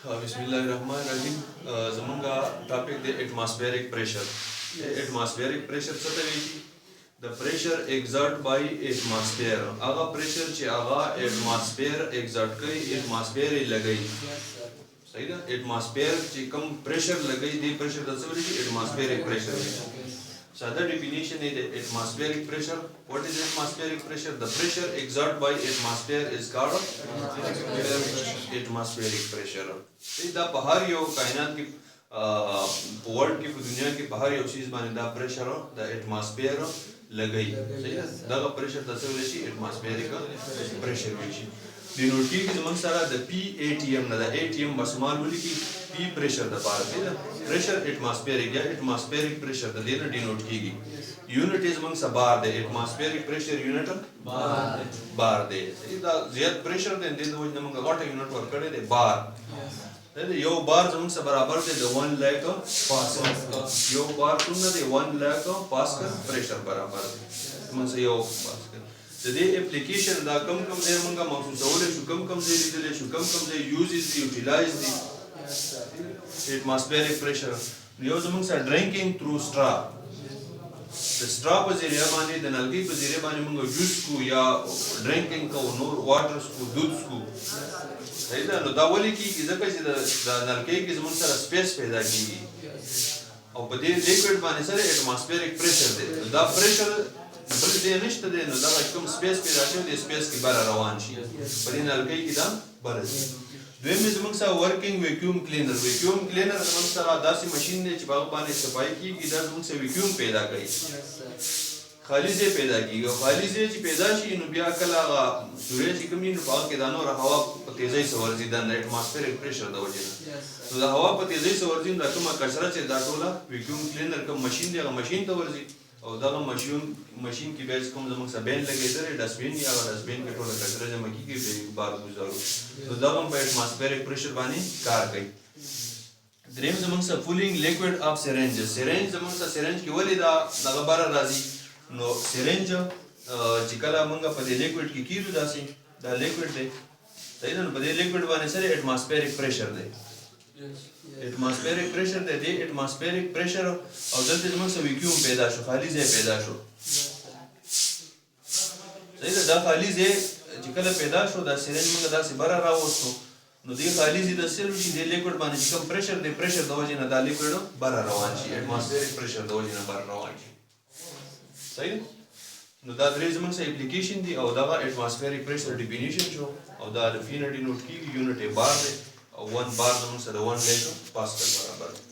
Bismillahirrahmanirrahim. Zamunga topic the atmospheric pressure. Atmospheric pressure څه ته وایي؟ The pressure exerted by atmosphere. هغه pressure چې هغه atmosphere exert کوي، atmosphere یې لګوي. صحیح ده؟ atmosphere چې کوم pressure لګوي، دې pressure ته څه وایي؟ atmospheric pressure. ساده definition is the atmospheric pressure. What is atmospheric pressure? The pressure exerted by atmosphere is called atmospheric pressure. دا په هر یو کائنات کې په ورلد کې په دنیا کې په هر یو چیز باندې دا pressure د atmosphere لګي. صحیح ده؟ دا pressure د څه ویل شي؟ atmospheric pressure ویل شي. د نوټي کې زموږ سره د PATM نه د ATM بسمال ولیکي P pressure د پاره دی. pressure atmospheric یا atmospheric pressure د دې نه ډینوټ کیږي. یونټ یې زموږ سره بار دی. atmospheric pressure یونټ بار دی. دا زیات pressure دی، د دې وجه موږ غټه یونټ ورکړی دی بار. یو بار زموږ سره برابر دی د 1 lakh پاسکل. یو بار څومره دی؟ 1 lakh پاسکل pressure برابر دی. موږ سره یو پاسکل. د دې اپلیکیشن دا کم ځای موږ محسوسولی شو، کم ځای لیدلی شو، کم ځای یوزز دي، یوټیلایز دي. atmospheric pressure یو زموږ سره ډرینکینګ تھرو سټرا. د سټرا په ذریعه باندې د نلکۍ په ذریعه باندې موږ جوس کو یا ډرینکینګ کوو، نور واټر څکو، دود څکو. صحیح ده؟ نو دا ولې کېږي؟ ځکه چې د نلکۍ کې زموږ سره سپیس پیدا کېږي او په دې لیکوډ باندې سره atmospheric pressure دی. دا پریشر بل ځای نشته دی، نو دغه کوم سپیس پیدا شوی دی، سپیس کې بره روان شي. په دې نلکۍ کې دا بره ځي. دویم زموږ سره ورکینګ ویکیوم کلینر. ویکیوم کلینر زموږ سره داسې ماشین دی چې په هغه باندې صفایي کېږي. دا زموږ سره ویکیوم پیدا کوي، خالي ځای پیدا کېږي. او خالي ځای چې پیدا شي نو بیا کله هغه سوری چې کوم وي نو په هغه کې دا نوره هوا په تیزۍ سره ورځي، د atmospheric pressure د وجې نه. نو د هوا په تیزۍ سره ورځي نو دا کومه کچره چې دا ټوله ویکیوم کلینر کوم ماشین دی هغه ماشین ته ورځي. او دغه ماشین کې بیا کوم زموږ سره بین لګېدلی ډسټبین یا هغه ډسټبین کې ټوله کچره جمع کېږي، بیا یې بار ګزارو. نو دغه هم په atmospheric pressure باندې کار کوي. دریم زموږ سره فولینګ لیکوډ اف سرنج. سرنج زموږ سره سرنج کې ولې دغه بره راځي؟ نو سرنج چې کله موږ په دې لیکوډ کې کېږو داسې دا لیکوډ دی، صحیح ده؟ نو په دې لیکوډ باندې سره atmospheric pressure دی. atmospheric pressure دی. دې atmospheric pressure او دلته زموږ سره ویکیوم پیدا شو، خالي ځای پیدا شو. صحیح ده؟ دا خالي ځای چې کله پیدا شو دا سرنج موږ داسې بره راوستو، نو دې خالي ځای د څه شي؟ دې لیکوډ باندې چې کوم پریشر دی، پریشر د وجې نه دا لیکوډ بره روان شي، atmospheric pressure د وجې نه بره روان شي. صحیح ده؟ نو دا درې زموږ سره اپلیکیشن دي او دغه atmospheric pressure ډیفینیشن شو او دا د فی نه ډینوټ کېږي. یونټ یې بار دی او 1 بار زموږ سره 1 lakh پاسکل برابر دی.